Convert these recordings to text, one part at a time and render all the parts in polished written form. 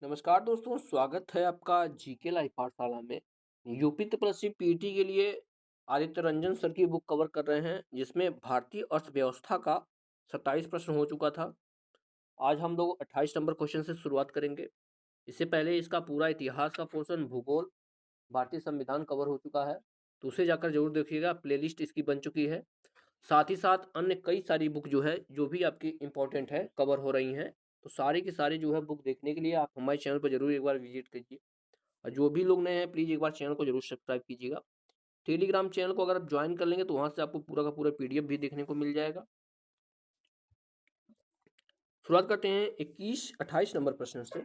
नमस्कार दोस्तों, स्वागत है आपका जीके लाइव पाठशाला में। यूपी त्रिपल पीटी के लिए आदित्य रंजन सर की बुक कवर कर रहे हैं, जिसमें भारतीय अर्थव्यवस्था का 27 प्रश्न हो चुका था। आज हम लोग 28 नंबर क्वेश्चन से शुरुआत करेंगे। इससे पहले इसका पूरा इतिहास का पोर्शन, भूगोल, भारतीय संविधान कवर हो चुका है, तो उसे जाकर जरूर देखिएगा। प्लेलिस्ट इसकी बन चुकी है। साथ ही साथ अन्य कई सारी बुक जो भी आपकी इंपॉर्टेंट है कवर हो रही हैं। तो सारी की सारी जो है बुक देखने के लिए आप हमारे चैनल पर जरूर एक बार विजिट कीजिए। और जो भी लोग नए हैं, प्लीज़ एक बार चैनल को जरूर सब्सक्राइब कीजिएगा। टेलीग्राम चैनल को अगर आप ज्वाइन कर लेंगे तो वहाँ से आपको पूरा का पूरा पीडीएफ भी देखने को मिल जाएगा। शुरुआत करते हैं 28 नंबर प्रश्न से।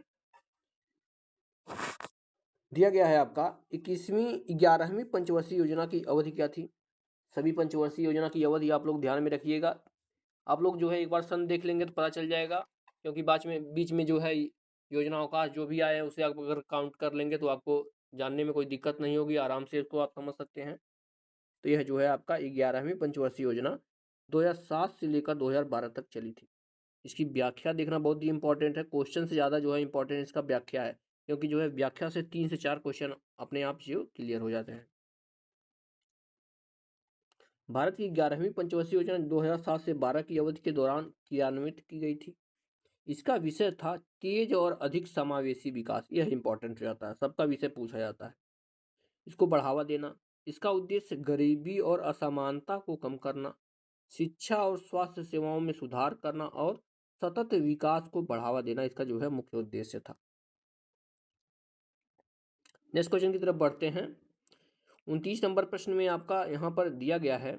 दिया गया है आपका 21वीं 11वीं पंचवर्षीय योजना की अवधि क्या थी। सभी पंचवर्षीय योजना की अवधि आप लोग ध्यान में रखिएगा। आप लोग जो है एक बार सन देख लेंगे तो पता चल जाएगा, क्योंकि बीच में जो है योजनाओं का जो भी आया है उसे आप अगर काउंट कर लेंगे तो आपको जानने में कोई दिक्कत नहीं होगी, आराम से इसको आप समझ सकते हैं। तो यह जो है आपका 11वीं पंचवर्षीय योजना 2007 से लेकर 2012 तक चली थी। इसकी व्याख्या देखना बहुत ही इंपॉर्टेंट है। क्वेश्चन से ज़्यादा जो है इंपॉर्टेंट इसका व्याख्या है, क्योंकि जो है व्याख्या से 3 से 4 क्वेश्चन अपने आप जो क्लियर हो जाते हैं। भारत की 11वीं पंचवर्षीय योजना 2007 से 12 की अवधि के दौरान क्रियान्वित की गई थी। इसका विषय था तेज और अधिक समावेशी विकास। यह इंपॉर्टेंट रहता है, सबका विषय पूछा जाता है। इसको बढ़ावा देना। इसका उद्देश्य गरीबी और असमानता को कम करना, शिक्षा और स्वास्थ्य सेवाओं में सुधार करना और सतत विकास को बढ़ावा देना इसका जो है मुख्य उद्देश्य था। नेक्स्ट क्वेश्चन की तरफ बढ़ते हैं। 29 नंबर प्रश्न में आपका यहाँ पर दिया गया है,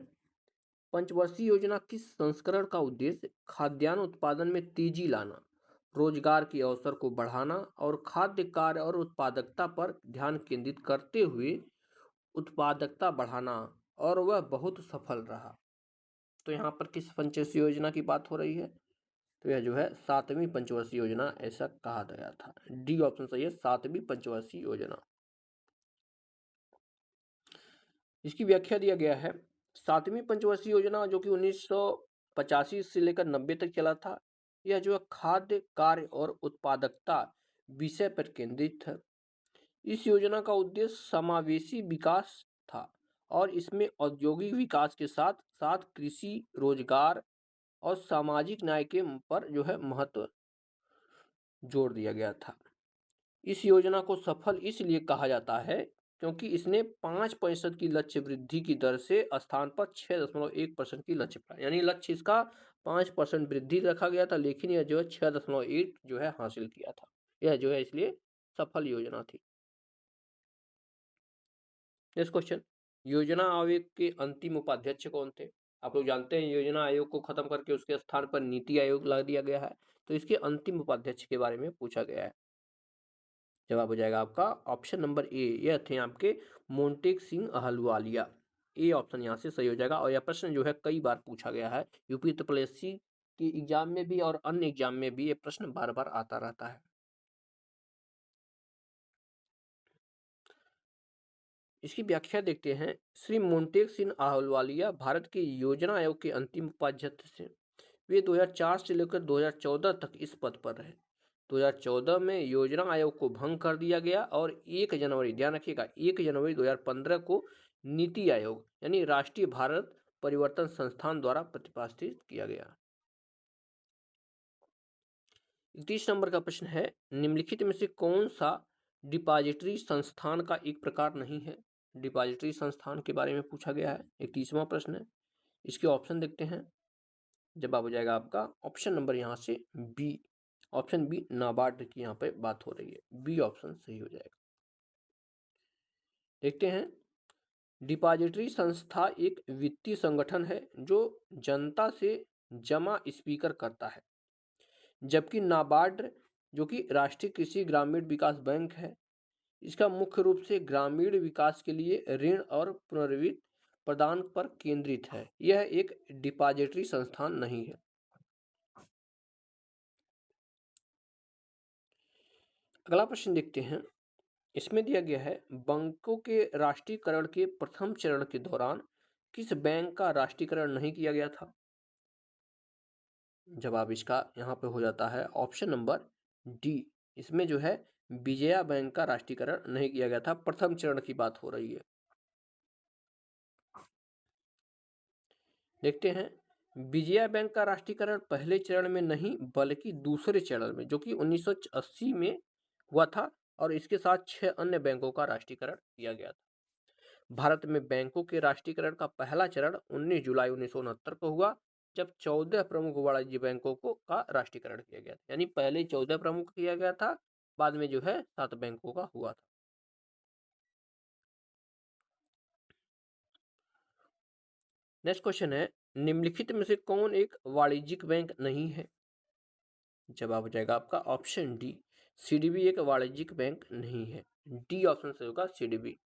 पंचवर्षीय योजना किस संस्करण का उद्देश्य खाद्यान्न उत्पादन में तेजी लाना, रोजगार के अवसर को बढ़ाना और खाद्य कार्य और उत्पादकता पर ध्यान केंद्रित करते हुए उत्पादकता बढ़ाना, और वह बहुत सफल रहा। तो यहाँ पर किस पंचवर्षीय योजना की बात हो रही है? तो यह जो है 7वीं पंचवर्षीय योजना ऐसा कहा गया था। डी ऑप्शन सही है, 7वीं पंचवर्षीय योजना। इसकी व्याख्या दिया गया है, 7वीं पंचवर्षीय योजना जो कि 1985 से लेकर 90 तक चला था, यह जो है खाद्य कार्य और उत्पादकता विषय पर केंद्रित है। इस योजना का उद्देश्य समावेशी विकास था और इसमें औद्योगिक विकास के साथ साथ कृषि, रोजगार और सामाजिक न्याय के पर जो है महत्व जोर दिया गया था। इस योजना को सफल इसलिए कहा जाता है क्योंकि इसने 5% की लक्ष्य वृद्धि की दर से स्थान पर 6.1% की लक्ष्य पाया। यानी लक्ष्य इसका 5% वृद्धि रखा गया था, लेकिन यह जो है 6.1 जो है हासिल किया था। यह जो है इसलिए सफल योजना थी। नेक्स्ट क्वेश्चन, योजना आयोग के अंतिम उपाध्यक्ष कौन थे? आप लोग जानते हैं योजना आयोग को खत्म करके उसके स्थान पर नीति आयोग ला दिया गया है। तो इसके अंतिम उपाध्यक्ष के बारे में पूछा गया है। जवाब हो जाएगा आपका ऑप्शन नंबर ए, यह थे आपके मोंटेक सिंह अहलुवालिया। ए ऑप्शन यहाँ से सही हो जाएगा। और यह प्रश्न जो है कई बार पूछा गया है, यूपी त्रिपल की एग्जाम में भी और अन्य एग्जाम में भी ये प्रश्न बार बार आता रहता है। इसकी व्याख्या देखते हैं। श्री मोंटेक सिंह आहलुवालिया भारत के योजना आयोग के अंतिम उपाध्यक्ष थे। वे 2004 से लेकर 2014 तक इस पद पर रहे। 2014 में योजना आयोग को भंग कर दिया गया और 1 जनवरी, ध्यान रखिएगा, 1 जनवरी 2015 को नीति आयोग यानी राष्ट्रीय भारत परिवर्तन संस्थान द्वारा प्रतिष्ठापित किया गया। 31 नंबर का प्रश्न है, निम्नलिखित में से कौन सा डिपॉजिटरी संस्थान का एक प्रकार नहीं है? डिपॉजिटरी संस्थान के बारे में पूछा गया है, 31वां प्रश्न है। इसके ऑप्शन देखते हैं। जवाब हो जाएगा आपका ऑप्शन नंबर यहाँ से बी, ऑप्शन बी, नाबार्ड की यहाँ पे बात हो रही है। बी ऑप्शन सही हो जाएगा। देखते हैं, डिपॉजिटरी संस्था एक वित्तीय संगठन है जो जनता से जमा स्वीकार करता है, जबकि नाबार्ड जो कि राष्ट्रीय कृषि ग्रामीण विकास बैंक है, इसका मुख्य रूप से ग्रामीण विकास के लिए ऋण और पुनर्वित्त प्रदान पर केंद्रित है। यह एक डिपॉजिटरी संस्थान नहीं है। अगला प्रश्न देखते हैं। इसमें दिया गया है, बैंकों के राष्ट्रीयकरण के प्रथम चरण के दौरान किस बैंक का राष्ट्रीयकरण नहीं किया गया था? जवाब इसका यहाँ पे हो जाता है ऑप्शन नंबर डी, इसमें जो है विजया बैंक का राष्ट्रीयकरण नहीं किया गया था। प्रथम चरण की बात हो रही है। देखते हैं, विजया बैंक का राष्ट्रीयकरण पहले चरण में नहीं बल्कि दूसरे चरण में, जो कि 1980 में हुआ था, और इसके साथ 6 अन्य बैंकों का राष्ट्रीयकरण किया गया था। भारत में बैंकों के राष्ट्रीयकरण का पहला चरण 19 जुलाई 1969 को हुआ, जब 14 प्रमुख वाणिज्य बैंकों को का राष्ट्रीयकरण किया गया था। यानी पहले 14 प्रमुख किया गया था, बाद में जो है 7 बैंकों का हुआ था। नेक्स्ट क्वेश्चन है, निम्नलिखित में से कौन एक वाणिज्यिक बैंक नहीं है? जवाब हो जाएगा आपका ऑप्शन डी, सीडीबी एक वाणिज्यिक बैंक नहीं है। डी ऑप्शन से होगा सीडीबी।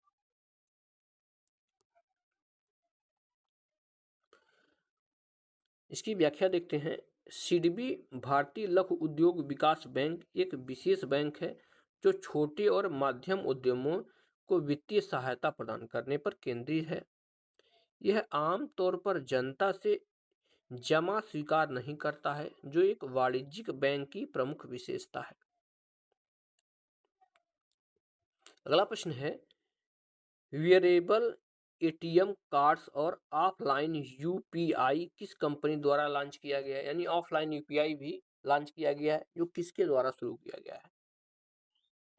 इसकी व्याख्या देखते हैं। सीडीबी भारतीय लघु उद्योग विकास बैंक एक विशेष बैंक है जो छोटे और मध्यम उद्यमों को वित्तीय सहायता प्रदान करने पर केंद्रित है। यह आम तौर पर जनता से जमा स्वीकार नहीं करता है, जो एक वाणिज्यिक बैंक की प्रमुख विशेषता है। अगला प्रश्न है, वेरिएबल एटीएम कार्ड्स और ऑफलाइन यूपीआई किस कंपनी द्वारा लॉन्च किया गया है? यानी ऑफलाइन यूपीआई भी लॉन्च किया गया है, जो किसके द्वारा शुरू किया गया है?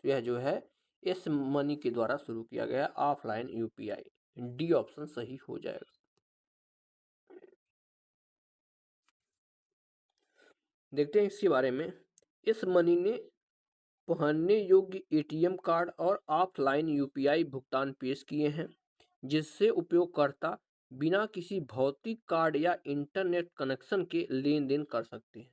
तो यह जो है एस मनी के द्वारा शुरू किया गया है ऑफलाइन यूपीआई। डी ऑप्शन सही हो जाएगा। देखते हैं इसके बारे में। इस मनी ने पहनने योग्य एटीएम कार्ड और ऑफलाइन यूपीआई भुगतान पेश किए हैं, जिससे उपयोगकर्ता बिना किसी भौतिक कार्ड या इंटरनेट कनेक्शन के लेन देन कर सकते हैं।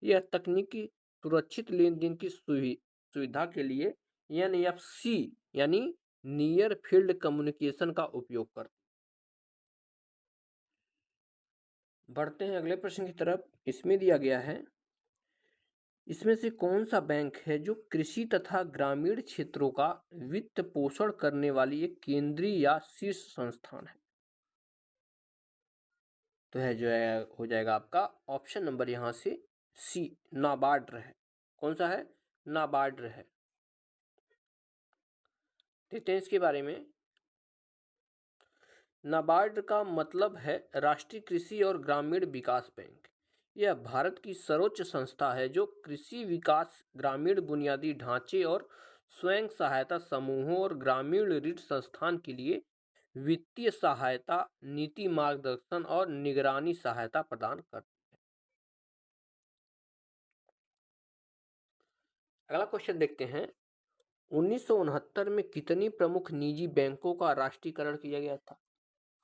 यह तकनीकी सुरक्षित लेन देन की सुविधा के लिए एनएफसी यानी नियर फील्ड कम्युनिकेशन का उपयोग करता है। बढ़ते हैं अगले प्रश्न की तरफ। इसमें दिया गया है, इसमें से कौन सा बैंक है जो कृषि तथा ग्रामीण क्षेत्रों का वित्त पोषण करने वाली एक केंद्रीय या शीर्ष संस्थान है? तो है जो है हो जाएगा आपका ऑप्शन नंबर यहाँ से सी, नाबार्ड है। कौन सा है? नाबार्ड है। देखते हैं इसके बारे में। नाबार्ड का मतलब है राष्ट्रीय कृषि और ग्रामीण विकास बैंक। यह भारत की सर्वोच्च संस्था है जो कृषि विकास, ग्रामीण बुनियादी ढांचे और स्वयं सहायता समूहों और ग्रामीण ऋण संस्थान के लिए वित्तीय सहायता, नीति मार्गदर्शन और निगरानी सहायता प्रदान करती है। अगला क्वेश्चन देखते हैं। 1969 में कितनी प्रमुख निजी बैंकों का राष्ट्रीयकरण किया गया था?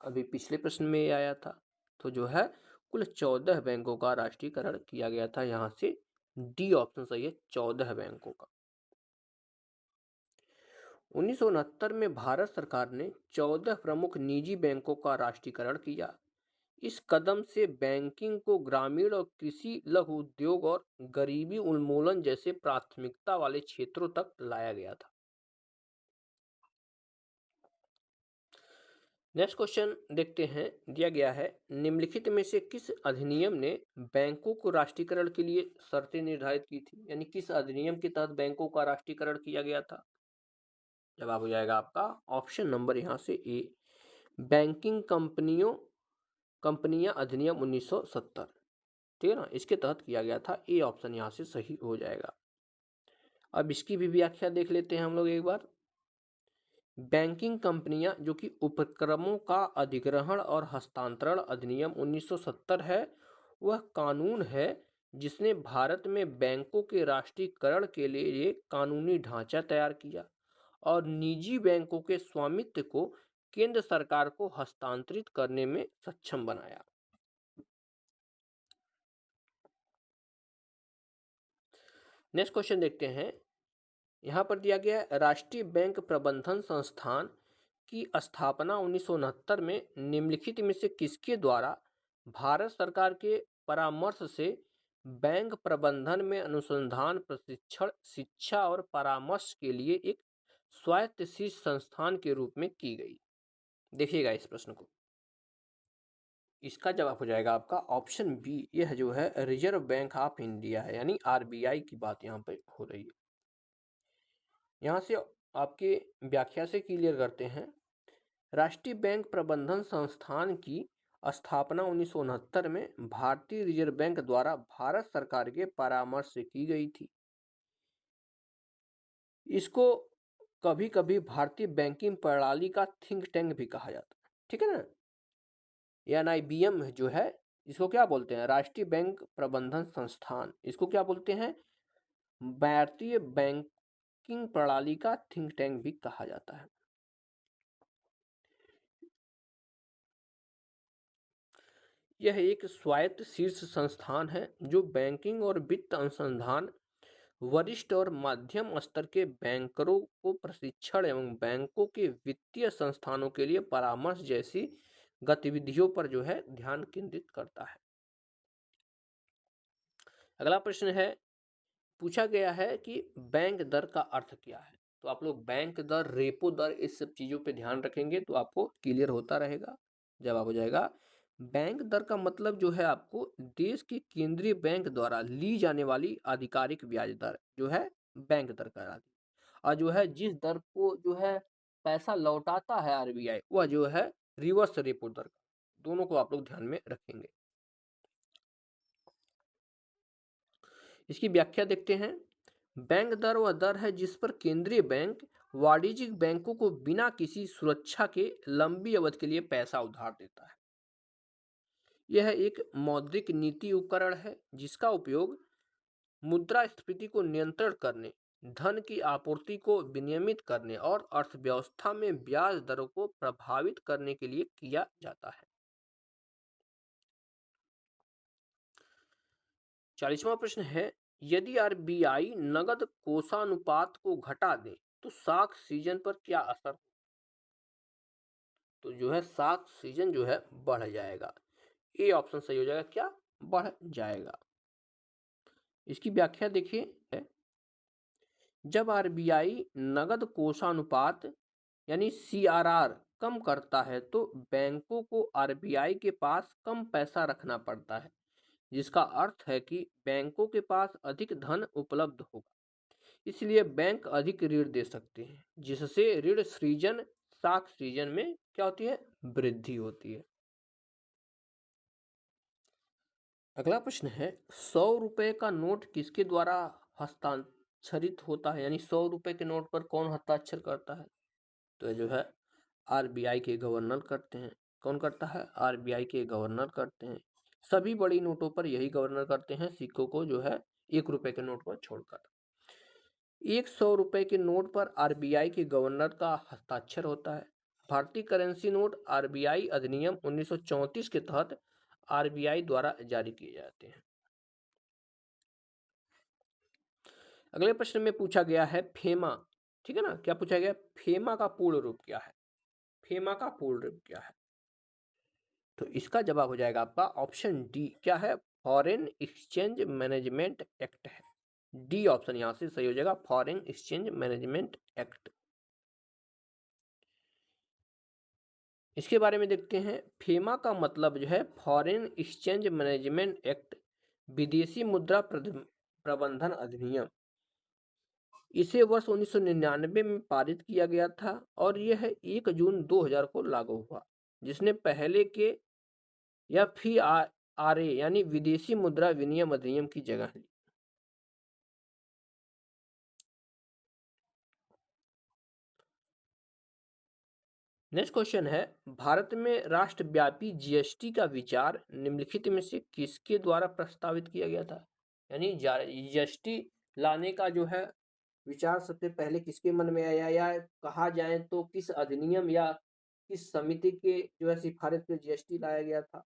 अभी पिछले प्रश्न में आया था। तो जो है कुल 14 बैंकों का राष्ट्रीयकरण किया गया था। यहाँ से डी ऑप्शन सही है, 14 बैंकों का। 1969 में भारत सरकार ने 14 प्रमुख निजी बैंकों का राष्ट्रीयकरण किया। इस कदम से बैंकिंग को ग्रामीण और कृषि, लघु उद्योग और गरीबी उन्मूलन जैसे प्राथमिकता वाले क्षेत्रों तक लाया गया था। नेक्स्ट क्वेश्चन देखते हैं। दिया गया है, निम्नलिखित में से किस अधिनियम ने बैंकों को राष्ट्रीयकरण के लिए शर्तें निर्धारित की थी? यानी किस अधिनियम के तहत बैंकों का राष्ट्रीयकरण किया गया था? जवाब हो जाएगा आपका ऑप्शन नंबर यहाँ से ए, बैंकिंग कंपनियां अधिनियम 1970। ठीक है ना, इसके तहत किया गया था। ए ऑप्शन यहाँ से सही हो जाएगा। अब इसकी भी व्याख्या देख लेते हैं हम लोग एक बार। बैंकिंग कंपनियां जो कि उपक्रमों का अधिग्रहण और हस्तांतरण अधिनियम 1970 है, वह कानून है जिसने भारत में बैंकों के राष्ट्रीयकरण के लिए कानूनी ढांचा तैयार किया और निजी बैंकों के स्वामित्व को केंद्र सरकार को हस्तांतरित करने में सक्षम बनाया। नेक्स्ट क्वेश्चन देखते हैं। यहाँ पर दिया गया है, राष्ट्रीय बैंक प्रबंधन संस्थान की स्थापना 1969 में निम्नलिखित में से किसके द्वारा भारत सरकार के परामर्श से बैंक प्रबंधन में अनुसंधान, प्रशिक्षण, शिक्षा और परामर्श के लिए एक स्वायत्त शीर्ष संस्थान के रूप में की गई? देखिएगा इस प्रश्न को। इसका जवाब हो जाएगा आपका ऑप्शन बी, यह जो है रिजर्व बैंक ऑफ इंडिया है, यानी आरबीआई की बात यहाँ पे हो रही है। यहाँ से आपके व्याख्या से क्लियर करते हैं। राष्ट्रीय बैंक प्रबंधन संस्थान की स्थापना 1969 में भारतीय रिजर्व बैंक द्वारा भारत सरकार के परामर्श से की गई थी। इसको कभी कभी भारतीय बैंकिंग प्रणाली का थिंक टैंक भी कहा जाता है, ठीक है ना। NIBM जो है, इसको क्या बोलते हैं, राष्ट्रीय बैंक प्रबंधन संस्थान, इसको क्या बोलते हैं, भारतीय बैंकिंग प्रणाली का थिंक टैंक भी कहा जाता है। यह एक स्वायत्त शीर्ष संस्थान है जो बैंकिंग और वित्त अनुसंधान, वरिष्ठ और मध्यम स्तर के बैंकरों को प्रशिक्षण एवं बैंकों के वित्तीय संस्थानों के लिए परामर्श जैसी गतिविधियों पर जो है ध्यान केंद्रित करता है। अगला प्रश्न है, पूछा गया है कि बैंक दर का अर्थ क्या है। तो आप लोग बैंक दर, रेपो दर, इस सब चीजों पे ध्यान रखेंगे तो आपको क्लियर होता रहेगा। जवाब हो जाएगा, बैंक दर का मतलब जो है आपको देश के केंद्रीय बैंक द्वारा ली जाने वाली आधिकारिक ब्याज दर जो है बैंक दर कहलाती है। और जो है जिस दर को जो है पैसा लौटाता है RBI, वह जो है रिवर्स रेपो दर। दोनों को आप लोग ध्यान में रखेंगे। इसकी व्याख्या देखते हैं। बैंक दर वह दर है जिस पर केंद्रीय बैंक वाणिज्यिक बैंकों को बिना किसी सुरक्षा के लंबी अवधि के लिए पैसा उधार देता है। यह एक मौद्रिक नीति उपकरण है जिसका उपयोग मुद्रास्फीति को नियंत्रण करने, धन की आपूर्ति को विनियमित करने और अर्थव्यवस्था में ब्याज दरों को प्रभावित करने के लिए किया जाता है। 40वां प्रश्न है, यदि RBI नगद कोषानुपात को घटा दे तो साख सीजन पर क्या असर? तो जो है साख सीजन जो है बढ़ जाएगा। ए ऑप्शन सही हो जाएगा, क्या बढ़ जाएगा। इसकी व्याख्या देखिए, जब RBI नगद कोषानुपात यानी CRR कम करता है तो बैंकों को RBI के पास कम पैसा रखना पड़ता है, जिसका अर्थ है कि बैंकों के पास अधिक धन उपलब्ध होगा। इसलिए बैंक अधिक ऋण दे सकते हैं, जिससे ऋण सृजन साख सीजन में क्या होती है, वृद्धि होती है। अगला प्रश्न है, 100 रुपए का नोट किसके द्वारा हस्ताक्षरित होता है, यानी 100 रुपए के नोट पर कौन हस्ताक्षर करता है? तो जो है RBI के गवर्नर करते हैं। कौन करता है? RBI के गवर्नर करते हैं। सभी बड़ी नोटों पर यही गवर्नर करते हैं, सिक्कों को जो है 1 रुपए के नोट पर छोड़कर। 100 रुपए के नोट पर RBI के गवर्नर का हस्ताक्षर होता है। भारतीय करेंसी नोट RBI अधिनियम 1934 के तहत RBI द्वारा जारी किए जाते हैं। अगले प्रश्न में पूछा गया है फेमा, ठीक है ना, क्या पूछा गया, फेमा का पूर्ण रूप क्या है? फेमा का पूर्ण रूप क्या है? तो इसका जवाब हो जाएगा आपका ऑप्शन डी, क्या है, फॉरेन एक्सचेंज मैनेजमेंट एक्ट है। डी ऑप्शन यहां से सही हो जाएगा, फॉरेन एक्सचेंज मैनेजमेंट एक्ट। इसके बारे में देखते हैं। फेमा का मतलब जो है फॉरेन एक्सचेंज मैनेजमेंट एक्ट, विदेशी मुद्रा प्रबंधन अधिनियम। इसे वर्ष 1999 में पारित किया गया था और यह 1 जून 2000 को लागू हुआ, जिसने पहले के या FIRA यानी विदेशी मुद्रा विनिमय अधिनियम की जगह ली। नेक्स्ट क्वेश्चन है, भारत में राष्ट्रव्यापी GST का विचार निम्नलिखित में से किसके द्वारा प्रस्तावित किया गया था? यानी GST लाने का जो है विचार सबसे पहले किसके मन में आया, या कहा जाए तो किस अधिनियम या किस समिति के जो है सिफारिश पे GST लाया गया था?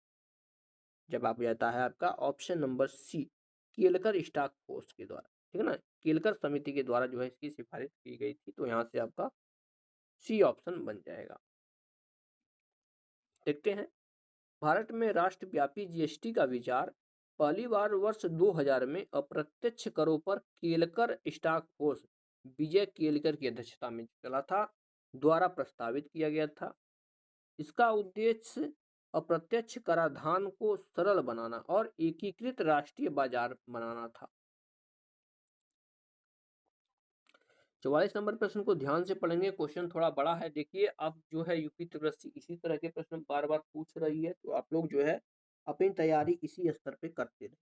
जवाब जाता है आपका ऑप्शन नंबर सी, केलकर स्टॉक फोर्स के द्वारा, ठीक है ना, केलकर समिति के द्वारा जो है इसकी सिफारिश की गई थी। तो यहाँ से आपका सी ऑप्शन बन जाएगा। देखते हैं, भारत में राष्ट्रव्यापी GST का विचार पहली बार वर्ष 2000 में अप्रत्यक्ष करों पर केलकर स्टॉक फोर्स, विजय केलकर की अध्यक्षता में चला था, द्वारा प्रस्तावित किया गया था। इसका उद्देश्य अप्रत्यक्ष कराधान को सरल बनाना और एकीकृत राष्ट्रीय बाजार बनाना था। 44 नंबर प्रश्न को ध्यान से पढ़ेंगे, क्वेश्चन थोड़ा बड़ा है। देखिए अब जो है यूपी त्रिवृत्ति इसी तरह के प्रश्न बार बार पूछ रही है, तो आप लोग जो है अपनी तैयारी इसी स्तर पे करते रहे।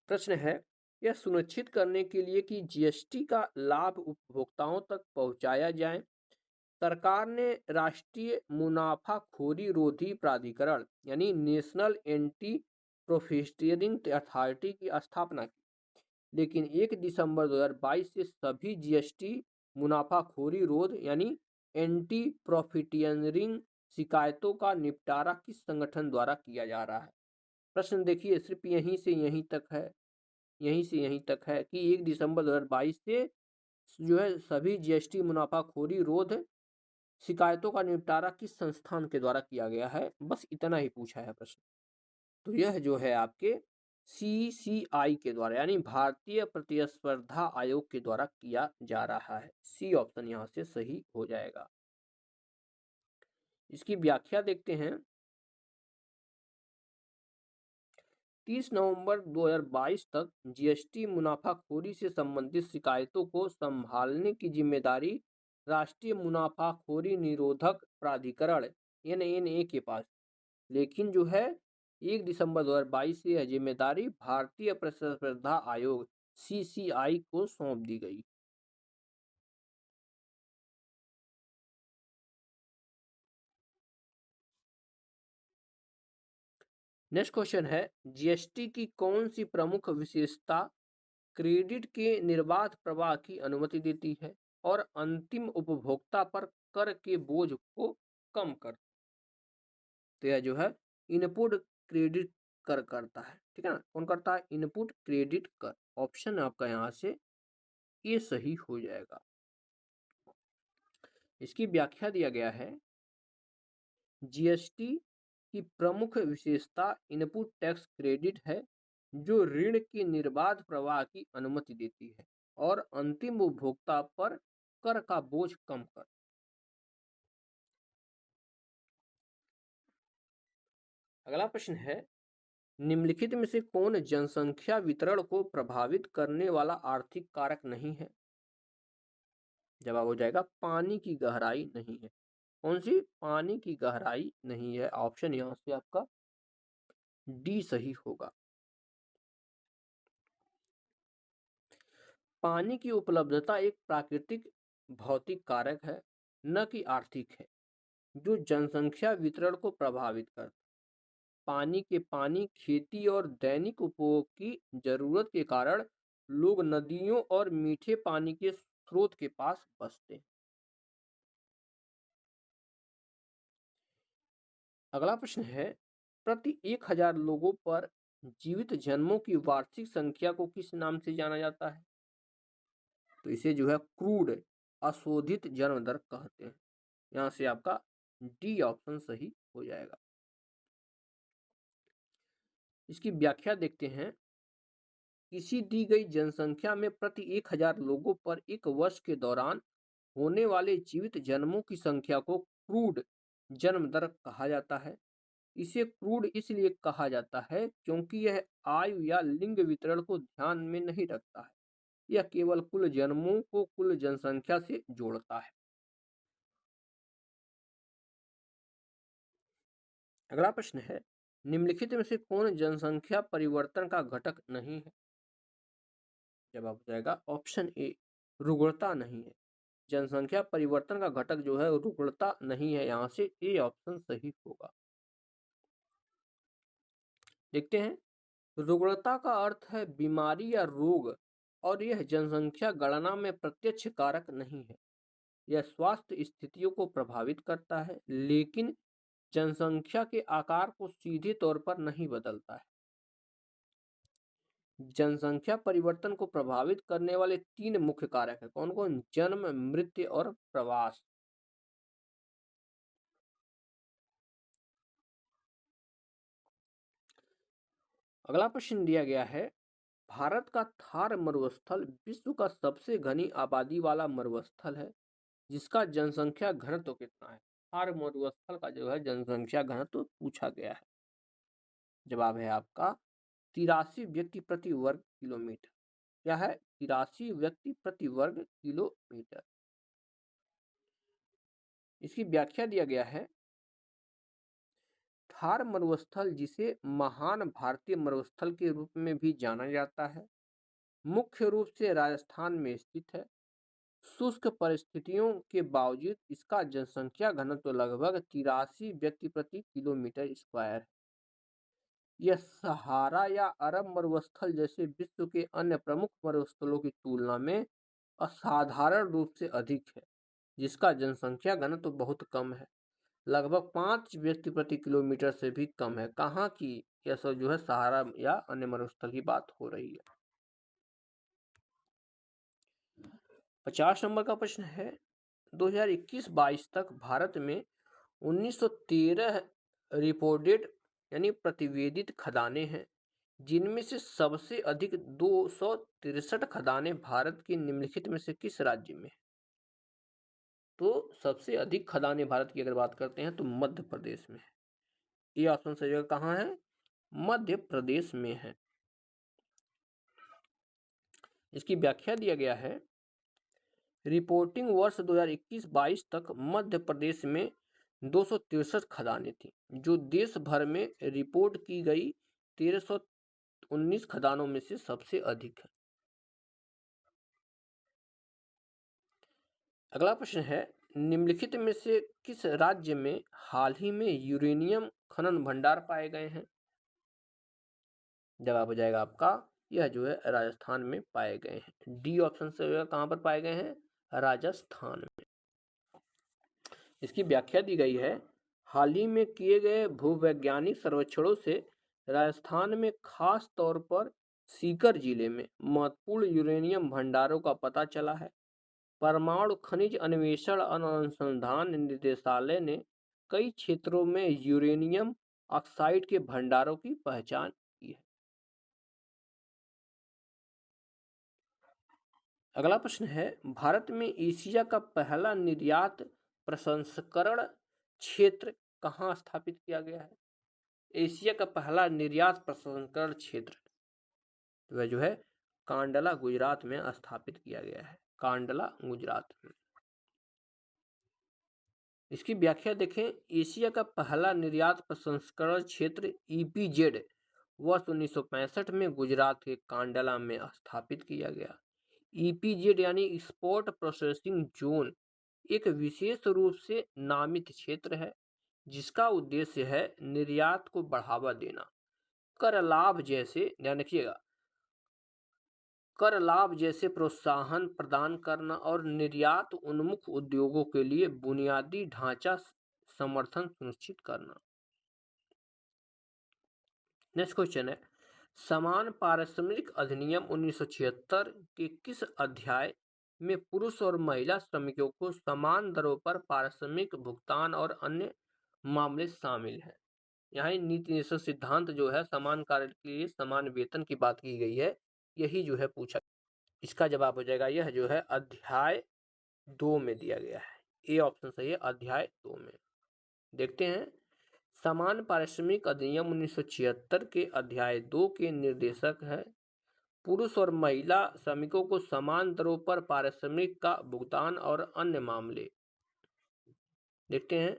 प्रश्न है, यह सुनिश्चित करने के लिए कि जीएसटी का लाभ उपभोक्ताओं तक पहुंचाया जाए, सरकार ने राष्ट्रीय मुनाफाखोरी रोधी प्राधिकरण यानी नेशनल एंटी प्रोफिटियरिंग अथॉरिटी की स्थापना की। लेकिन 1 दिसंबर 2022 से सभी जीएसटी मुनाफाखोरी रोध यानी एंटी प्रॉफिटियरिंग शिकायतों का निपटारा किस संगठन द्वारा किया जा रहा है। प्रश्न देखिए सिर्फ यहीं से यहीं तक है, यहीं से यहीं तक है कि 1 दिसंबर 2022 से जो है सभी जीएसटी मुनाफाखोरी रोध शिकायतों का निपटारा किस संस्थान के द्वारा किया गया है, बस इतना ही पूछा है प्रश्न। तो यह जो है आपके सीसीआई के द्वारा यानी भारतीय प्रतिस्पर्धा आयोग के द्वारा किया जा रहा है। सी ऑप्शन यहां से सही हो जाएगा। इसकी व्याख्या देखते हैं। 30 नवंबर 2022 तक जीएसटी मुनाफाखोरी से संबंधित शिकायतों को संभालने की जिम्मेदारी राष्ट्रीय मुनाफाखोरी निरोधक प्राधिकरण एनएनए के पास, लेकिन जो है 1 दिसंबर 2022 से यह जिम्मेदारी भारतीय प्रतिस्पर्धा आयोग सीसीआई को सौंप दी गई। नेक्स्ट क्वेश्चन है, जीएसटी की कौन सी प्रमुख विशेषता क्रेडिट के निर्बाध प्रवाह की अनुमति देती है और अंतिम उपभोक्ता पर कर के बोझ को कम कर। तो यह जो है इनपुट क्रेडिट कर करता है, ठीक है ना। कौन करता है? इनपुट क्रेडिट कर। ऑप्शन आपका यहाँ से ये सही हो जाएगा। इसकी व्याख्या दिया गया है, जीएसटी की प्रमुख विशेषता इनपुट टैक्स क्रेडिट है जो ऋण के निर्बाध प्रवाह की अनुमति देती है और अंतिम उपभोक्ता पर कर का बोझ कम कर। अगला प्रश्न है, निम्नलिखित में से कौन जनसंख्या वितरण को प्रभावित करने वाला आर्थिक कारक नहीं है। जवाब हो जाएगा पानी की गहराई नहीं है। कौन सी? पानी की गहराई नहीं है। ऑप्शन यहां से आपका डी सही होगा। पानी की उपलब्धता एक प्राकृतिक भौतिक कारक है, न कि आर्थिक है, जो जनसंख्या वितरण को प्रभावित करता है। पानी खेती और दैनिक उपभोग की जरूरत के कारण लोग नदियों और मीठे पानी के स्रोत के पास बसते हैं। अगला प्रश्न है, प्रति 1000 लोगों पर जीवित जन्मों की वार्षिक संख्या को किस नाम से जाना जाता है। तो इसे जो है क्रूड अशोधित जन्म दर कहते हैं। यहां से आपका डी ऑप्शन सही हो जाएगा। इसकी व्याख्या देखते हैं। किसी दी गई जनसंख्या में प्रति 1000 लोगों पर एक वर्ष के दौरान होने वाले जीवित जन्मों की संख्या को क्रूड जन्म दर कहा जाता है। इसे क्रूड इसलिए कहा जाता है क्योंकि यह आयु या लिंग वितरण को ध्यान में नहीं रखता है। यह केवल कुल जन्मों को कुल जनसंख्या से जोड़ता है। अगला प्रश्न है, निम्नलिखित में से कौन जनसंख्या परिवर्तन का घटक नहीं है। जवाब हो जाएगा ऑप्शन ए रुग्णता नहीं है। जनसंख्या परिवर्तन का घटक जो है रुग्णता नहीं है। यहां से ए ऑप्शन सही होगा। देखते हैं, रुग्णता का अर्थ है बीमारी या रोग और यह जनसंख्या गणना में प्रत्यक्ष कारक नहीं है। यह स्वास्थ्य स्थितियों को प्रभावित करता है लेकिन जनसंख्या के आकार को सीधे तौर पर नहीं बदलता है। जनसंख्या परिवर्तन को प्रभावित करने वाले 3 मुख्य कारक है। कौन कौन? जन्म, मृत्यु और प्रवास। अगला प्रश्न दिया गया है, भारत का थार मरुस्थल विश्व का सबसे घनी आबादी वाला मरुस्थल है जिसका जनसंख्या घनत्व कितना है। थार मरुस्थल का जो है जनसंख्या घनत्व पूछा गया है। जवाब है आपका 83 व्यक्ति प्रति वर्ग किलोमीटर। क्या है? 83 व्यक्ति प्रति वर्ग किलोमीटर। इसकी व्याख्या दिया गया है, थार मरुस्थल, जिसे महान भारतीय मरुस्थल के रूप में भी जाना जाता है, मुख्य रूप से राजस्थान में स्थित है। शुष्क परिस्थितियों के बावजूद इसका जनसंख्या घनत्व लगभग 83 व्यक्ति प्रति किलोमीटर स्क्वायर है। यह सहारा या अरब मरुस्थल जैसे विश्व के अन्य प्रमुख मरुस्थलों की तुलना में असाधारण रूप से अधिक है, जिसका जनसंख्या घनत्व बहुत कम है, लगभग 5 व्यक्ति प्रति किलोमीटर से भी कम है। कहाँ की? यह सब जो है सहारा या अन्य मरुस्थल की बात हो रही है। 50 नंबर का प्रश्न है, 2021-22 तक भारत में 1913 रिपोर्टेड यानी प्रतिवेदित खदानें हैं, जिनमें से सबसे अधिक 263 खदानें भारत के निम्नलिखित में से किस राज्य में? तो सबसे अधिक खदानें भारत की अगर बात करते हैं तो मध्य प्रदेश में है। ये ऑप्शन सही जगह कहाँ है? मध्य प्रदेश में है। इसकी व्याख्या दिया गया है, रिपोर्टिंग वर्ष 2021-22 तक मध्य प्रदेश में 263 खदानें थी, जो देश भर में रिपोर्ट की गई 1319 खदानों में से सबसे अधिक है। अगला प्रश्न है, निम्नलिखित में से किस राज्य में हाल ही में यूरेनियम खनन भंडार पाए गए हैं? जवाब हो जाएगा आपका, यह जो है राजस्थान में पाए गए हैं। डी ऑप्शन से कहां पर पाए गए हैं? राजस्थान में। इसकी व्याख्या दी गई है, हाल ही में किए गए भूवैज्ञानिक सर्वेक्षणों से राजस्थान में खास तौर पर सीकर जिले में महत्वपूर्ण यूरेनियम भंडारों का पता चला है। परमाणु खनिज अन्वेषण और अनुसंधान निदेशालय ने कई क्षेत्रों में यूरेनियम ऑक्साइड के भंडारों की पहचान की है। अगला प्रश्न है, भारत में एशिया का पहला निर्यात प्रसंस्करण क्षेत्र कहाँ स्थापित किया गया है? एशिया का पहला निर्यात प्रसंस्करण क्षेत्र वह जो है कांडला गुजरात में स्थापित किया गया है। कांडला गुजरात में। इसकी व्याख्या देखें, एशिया का पहला निर्यात प्रसंस्करण क्षेत्र ईपीजेड वर्ष 1965 में गुजरात के कांडला में स्थापित किया गया। ईपीजेड यानी एक्सपोर्ट प्रोसेसिंग जोन एक विशेष रूप से नामित क्षेत्र है, जिसका उद्देश्य है निर्यात को बढ़ावा देना, कर लाभ जैसे, ध्यान रखिएगा, कर लाभ जैसे प्रोत्साहन प्रदान करना और निर्यात उन्मुख उद्योगों के लिए बुनियादी ढांचा समर्थन सुनिश्चित करना। नेक्स्ट क्वेश्चन है, समान पारिश्रमिक अधिनियम 1976 के किस अध्याय में पुरुष और महिला श्रमिकों को समान दरों पर पारिश्रमिक भुगतान और अन्य मामले शामिल हैं? यहाँ नीति निषेध सिद्धांत जो है समान कार्य के लिए समान वेतन की बात की गई है, यही जो है पूछा। इसका जवाब हो जाएगा, यह जो है अध्याय 2 में दिया गया है। ए ऑप्शन सही है, अध्याय 2 में। देखते हैं, समान पारिश्रमिक अधिनियम 1976 के अध्याय 2 के निर्देशक है, पुरुष और महिला श्रमिकों को समान दरों पर पारिश्रमिक का भुगतान और अन्य मामले। देखते हैं,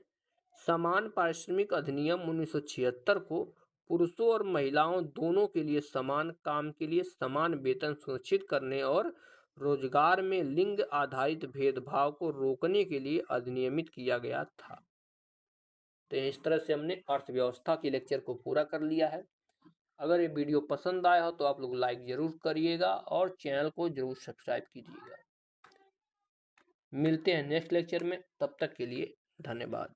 समान पारिश्रमिक अधिनियम 1976 को पुरुषों और महिलाओं दोनों के लिए समान काम के लिए समान वेतन सुनिश्चित करने और रोजगार में लिंग आधारित भेदभाव को रोकने के लिए अधिनियमित किया गया था। तो इस तरह से हमने अर्थव्यवस्था के लेक्चर को पूरा कर लिया है। अगर ये वीडियो पसंद आया हो तो आप लोग लाइक जरूर करिएगा और चैनल को जरूर सब्सक्राइब कीजिएगा। मिलते हैं नेक्स्ट लेक्चर में, तब तक के लिए धन्यवाद।